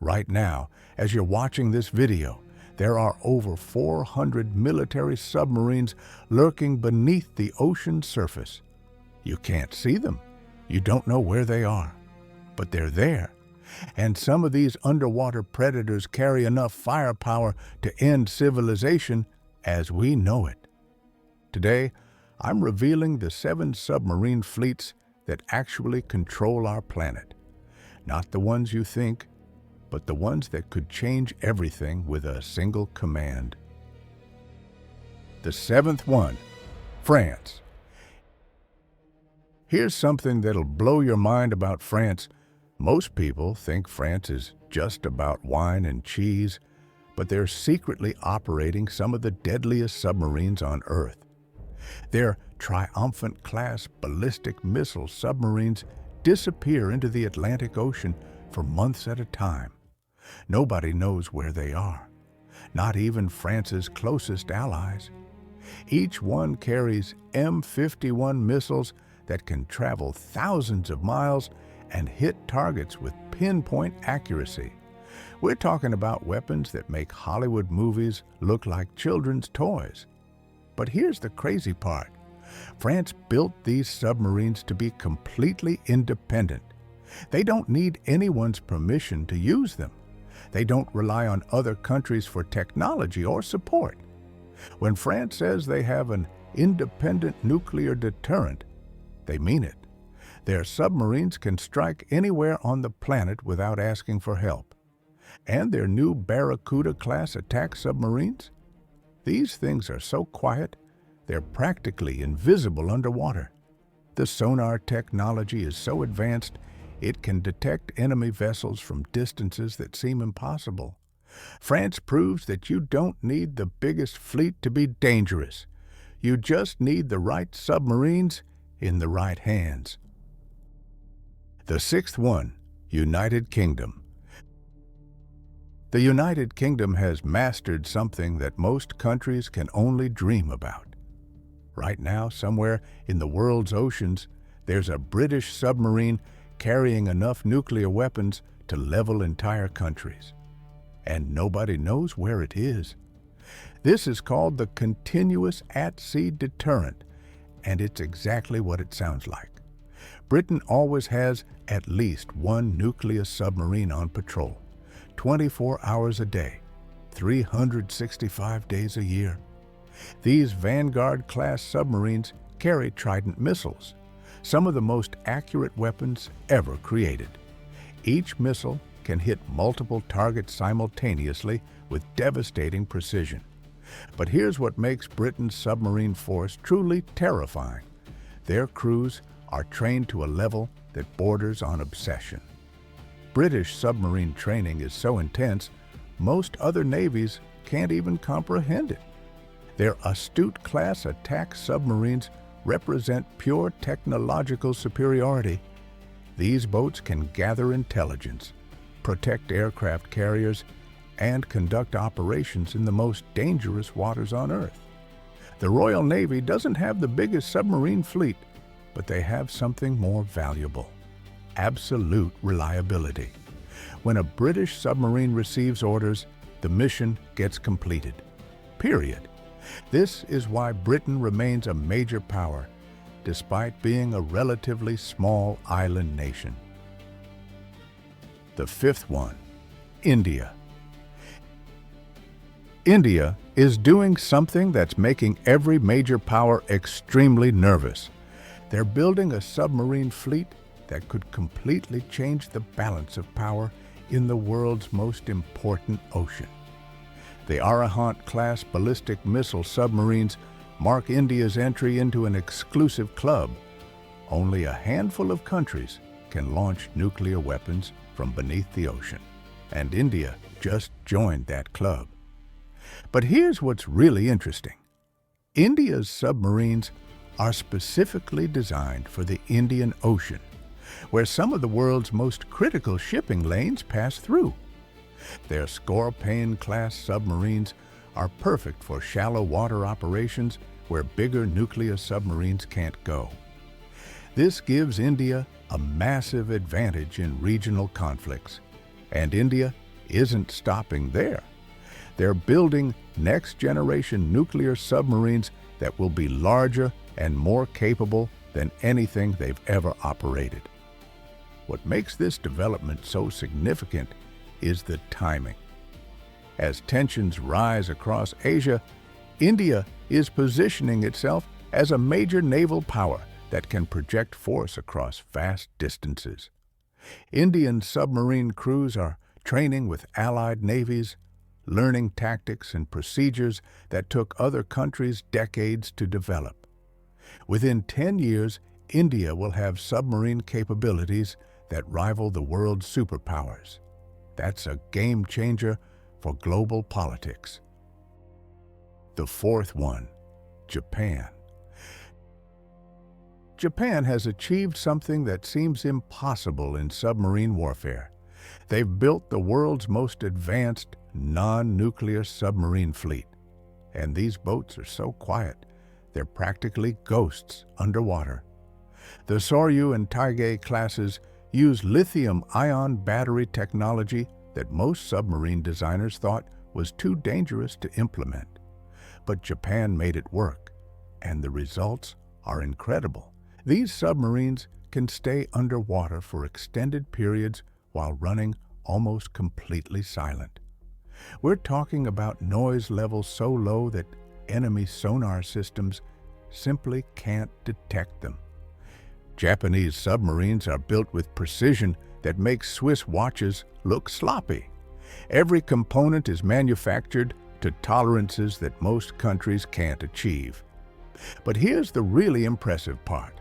Right now, as you're watching this video, there are over 400 military submarines lurking beneath the ocean surface. You can't see them. You don't know where they are. But they're there. And some of these underwater predators carry enough firepower to end civilization as we know it. Today, I'm revealing the 7 submarine fleets that actually control our planet. Not the ones you think, but the ones that could change everything with a single command. The 7th one, France. Here's something that'll blow your mind about France. Most people think France is just about wine and cheese, but they're secretly operating some of the deadliest submarines on Earth. Their Triumphant-class ballistic missile submarines disappear into the Atlantic Ocean for months at a time. Nobody knows where they are, not even France's closest allies. Each one carries M51 missiles that can travel thousands of miles and hit targets with pinpoint accuracy. We're talking about weapons that make Hollywood movies look like children's toys. But here's the crazy part. France built these submarines to be completely independent. They don't need anyone's permission to use them. They don't rely on other countries for technology or support. When France says they have an independent nuclear deterrent, they mean it. Their submarines can strike anywhere on the planet without asking for help. And their new Barracuda-class attack submarines? These things are so quiet, they're practically invisible underwater. The sonar technology is so advanced, it can detect enemy vessels from distances that seem impossible. France proves that you don't need the biggest fleet to be dangerous. You just need the right submarines in the right hands. The 6th one, United Kingdom. The United Kingdom has mastered something that most countries can only dream about. Right now, somewhere in the world's oceans, there's a British submarine carrying enough nuclear weapons to level entire countries. And nobody knows where it is. This is called the Continuous At-Sea Deterrent, and it's exactly what it sounds like. Britain always has at least one nuclear submarine on patrol, 24 hours a day, 365 days a year. These Vanguard-class submarines carry Trident missiles, some of the most accurate weapons ever created. Each missile can hit multiple targets simultaneously with devastating precision. But here's what makes Britain's submarine force truly terrifying. Their crews are trained to a level that borders on obsession. British submarine training is so intense, most other navies can't even comprehend it. Their Astute-class attack submarines represent pure technological superiority. These boats can gather intelligence, protect aircraft carriers, and conduct operations in the most dangerous waters on Earth. The Royal Navy doesn't have the biggest submarine fleet, but they have something more valuable: absolute reliability. When a British submarine receives orders, the mission gets completed. Period. This is why Britain remains a major power, despite being a relatively small island nation. The 5th one, India. India is doing something that's making every major power extremely nervous. They're building a submarine fleet that could completely change the balance of power in the world's most important ocean. The Arahant-class ballistic missile submarines mark India's entry into an exclusive club. Only a handful of countries can launch nuclear weapons from beneath the ocean, and India just joined that club. But here's what's really interesting. India's submarines are specifically designed for the Indian Ocean, where some of the world's most critical shipping lanes pass through. Their Scorpion-class submarines are perfect for shallow water operations where bigger nuclear submarines can't go. This gives India a massive advantage in regional conflicts, and India isn't stopping there. They're building next-generation nuclear submarines that will be larger and more capable than anything they've ever operated. What makes this development so significant is the timing. As tensions rise across Asia, India is positioning itself as a major naval power that can project force across vast distances. Indian submarine crews are training with allied navies, learning tactics and procedures that took other countries decades to develop. Within 10 years, India will have submarine capabilities that rival the world's superpowers. That's a game changer for global politics. The fourth one, Japan. Japan has achieved something that seems impossible in submarine warfare. They've built the world's most advanced non-nuclear submarine fleet. And these boats are so quiet, they're practically ghosts underwater. The Soryu and Taige classes use lithium-ion battery technology that most submarine designers thought was too dangerous to implement. But Japan made it work, and the results are incredible. These submarines can stay underwater for extended periods while running almost completely silent. We're talking about noise levels so low that enemy sonar systems simply can't detect them. Japanese submarines are built with precision that makes Swiss watches look sloppy. Every component is manufactured to tolerances that most countries can't achieve. But here's the really impressive part.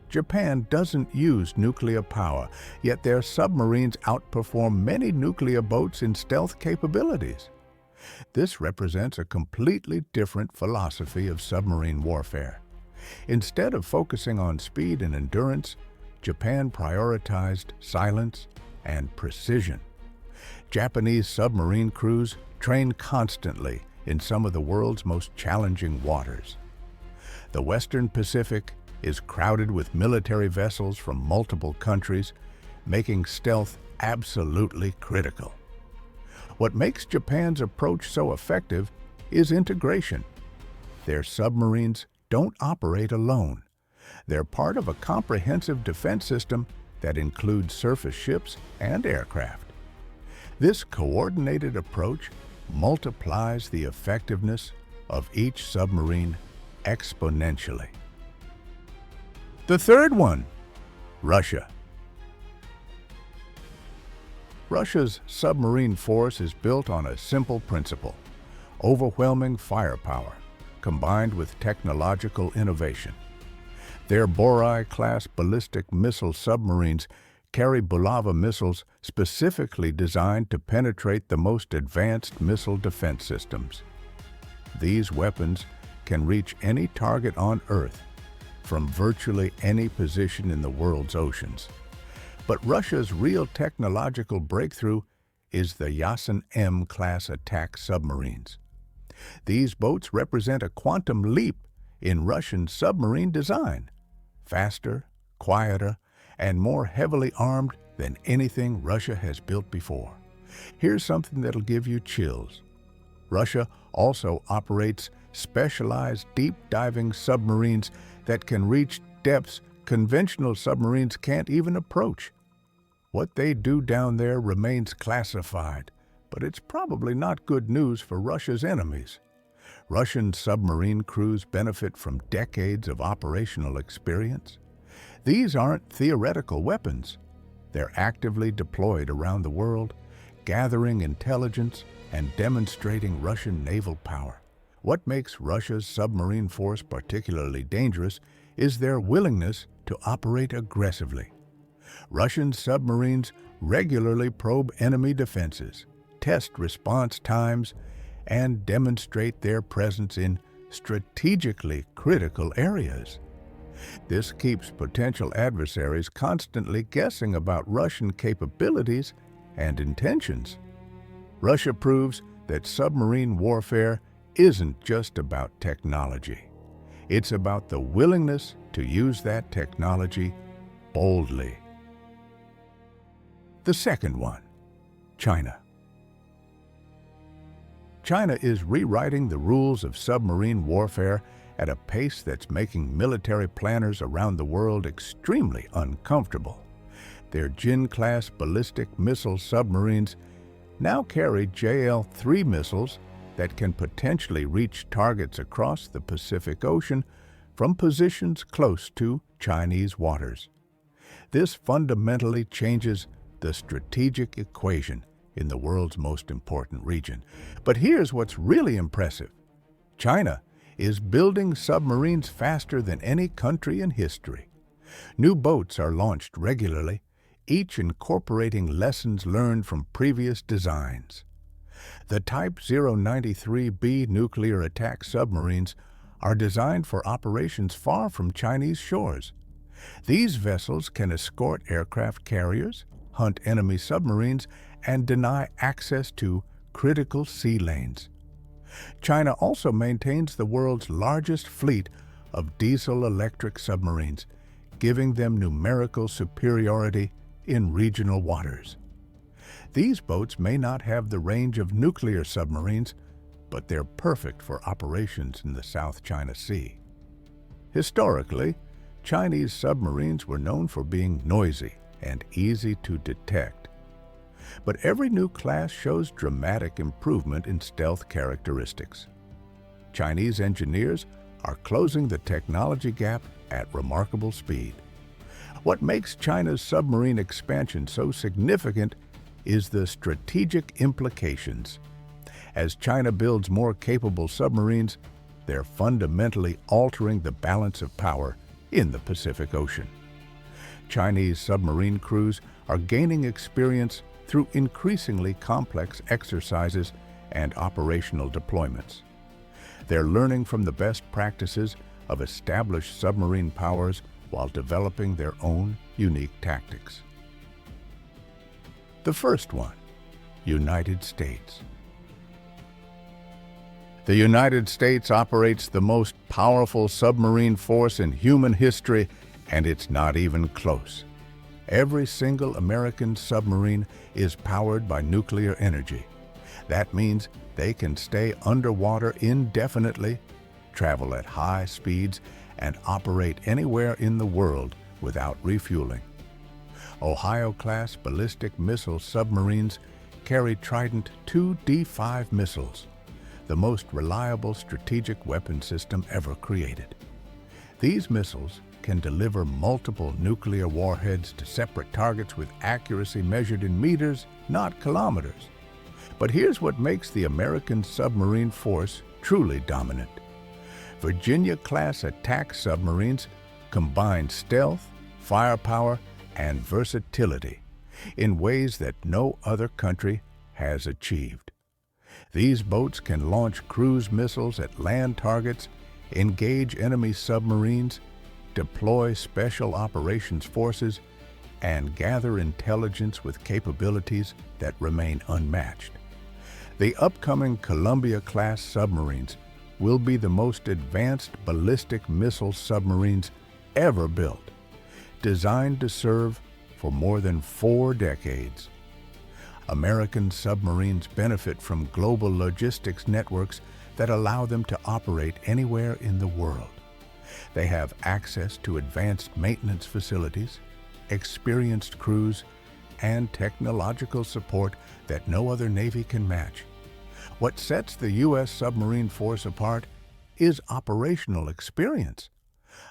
Japan doesn't use nuclear power, yet their submarines outperform many nuclear boats in stealth capabilities. This represents a completely different philosophy of submarine warfare. Instead of focusing on speed and endurance, Japan prioritized silence and precision. Japanese submarine crews train constantly in some of the world's most challenging waters. The Western Pacific is crowded with military vessels from multiple countries, making stealth absolutely critical. What makes Japan's approach so effective is integration. Their submarines don't operate alone. They're part of a comprehensive defense system that includes surface ships and aircraft. This coordinated approach multiplies the effectiveness of each submarine exponentially. The third one, Russia. Russia's submarine force is built on a simple principle: overwhelming firepower combined with technological innovation. Their Borai-class ballistic missile submarines carry Bulava missiles specifically designed to penetrate the most advanced missile defense systems. These weapons can reach any target on Earth from virtually any position in the world's oceans. But Russia's real technological breakthrough is the Yasen-M class attack submarines. These boats represent a quantum leap in Russian submarine design, faster, quieter, and more heavily armed than anything Russia has built before. Here's something that'll give you chills. Russia also operates specialized deep-diving submarines that can reach depths conventional submarines can't even approach. What they do down there remains classified, but it's probably not good news for Russia's enemies. Russian submarine crews benefit from decades of operational experience. These aren't theoretical weapons. They're actively deployed around the world, gathering intelligence and demonstrating Russian naval power. What makes Russia's submarine force particularly dangerous is their willingness to operate aggressively. Russian submarines regularly probe enemy defenses, test response times, and demonstrate their presence in strategically critical areas. This keeps potential adversaries constantly guessing about Russian capabilities and intentions. Russia proves that submarine warfare isn't just about technology. It's about the willingness to use that technology boldly. The second one, China. China is rewriting the rules of submarine warfare at a pace that's making military planners around the world extremely uncomfortable. Their Jin-class ballistic missile submarines now carry JL-3 missiles that can potentially reach targets across the Pacific Ocean from positions close to Chinese waters. This fundamentally changes the strategic equation in the world's most important region. But here's what's really impressive. China is building submarines faster than any country in history. New boats are launched regularly, each incorporating lessons learned from previous designs. The Type 093B nuclear attack submarines are designed for operations far from Chinese shores. These vessels can escort aircraft carriers, hunt enemy submarines, and deny access to critical sea lanes. China also maintains the world's largest fleet of diesel-electric submarines, giving them numerical superiority in regional waters. These boats may not have the range of nuclear submarines, but they're perfect for operations in the South China Sea. Historically, Chinese submarines were known for being noisy and easy to detect. But every new class shows dramatic improvement in stealth characteristics. Chinese engineers are closing the technology gap at remarkable speed. What makes China's submarine expansion so significant is the strategic implications. As China builds more capable submarines, they're fundamentally altering the balance of power in the Pacific Ocean. Chinese submarine crews are gaining experience through increasingly complex exercises and operational deployments. They're learning from the best practices of established submarine powers while developing their own unique tactics. The first one, United States. The United States operates the most powerful submarine force in human history, and it's not even close. Every single American submarine is powered by nuclear energy. That means they can stay underwater indefinitely, travel at high speeds, and operate anywhere in the world without refueling. Ohio-class ballistic missile submarines carry Trident II D5 missiles, the most reliable strategic weapon system ever created. These missiles can deliver multiple nuclear warheads to separate targets with accuracy measured in meters, not kilometers. But here's what makes the American submarine force truly dominant. Virginia-class attack submarines combine stealth, firepower, and versatility in ways that no other country has achieved. These boats can launch cruise missiles at land targets, engage enemy submarines, deploy special operations forces, and gather intelligence with capabilities that remain unmatched. The upcoming Columbia-class submarines will be the most advanced ballistic missile submarines ever built, designed to serve for more than 4 decades. American submarines benefit from global logistics networks that allow them to operate anywhere in the world. They have access to advanced maintenance facilities, experienced crews, and technological support that no other Navy can match. What sets the U.S. submarine force apart is operational experience.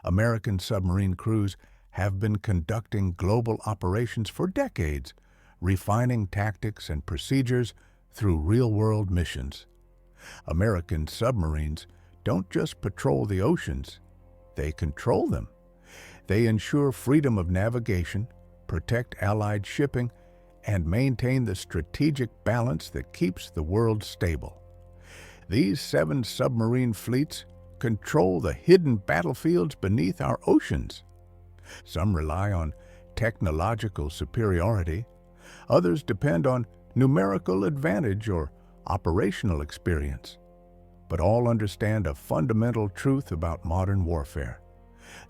American submarine crews have been conducting global operations for decades, refining tactics and procedures through real-world missions. American submarines don't just patrol the oceans, they control them. They ensure freedom of navigation, protect Allied shipping, and maintain the strategic balance that keeps the world stable. These 7 submarine fleets control the hidden battlefields beneath our oceans. Some rely on technological superiority, others depend on numerical advantage or operational experience. But all understand a fundamental truth about modern warfare.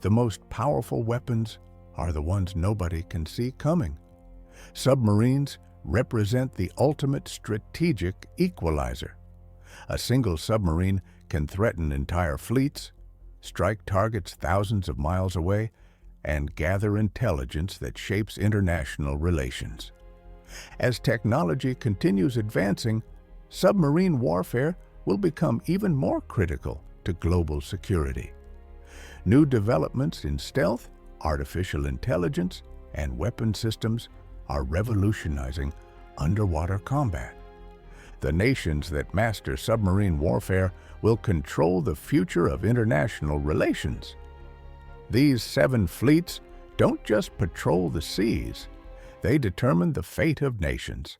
The most powerful weapons are the ones nobody can see coming. Submarines represent the ultimate strategic equalizer. A single submarine can threaten entire fleets, strike targets thousands of miles away, and gather intelligence that shapes international relations. As technology continues advancing, submarine warfare will become even more critical to global security. New developments in stealth, artificial intelligence, and weapon systems are revolutionizing underwater combat. The nations that master submarine warfare will control the future of international relations. These 7 fleets don't just patrol the seas, they determine the fate of nations.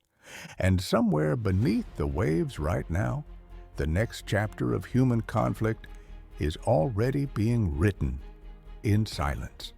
And somewhere beneath the waves right now, the next chapter of human conflict is already being written in silence.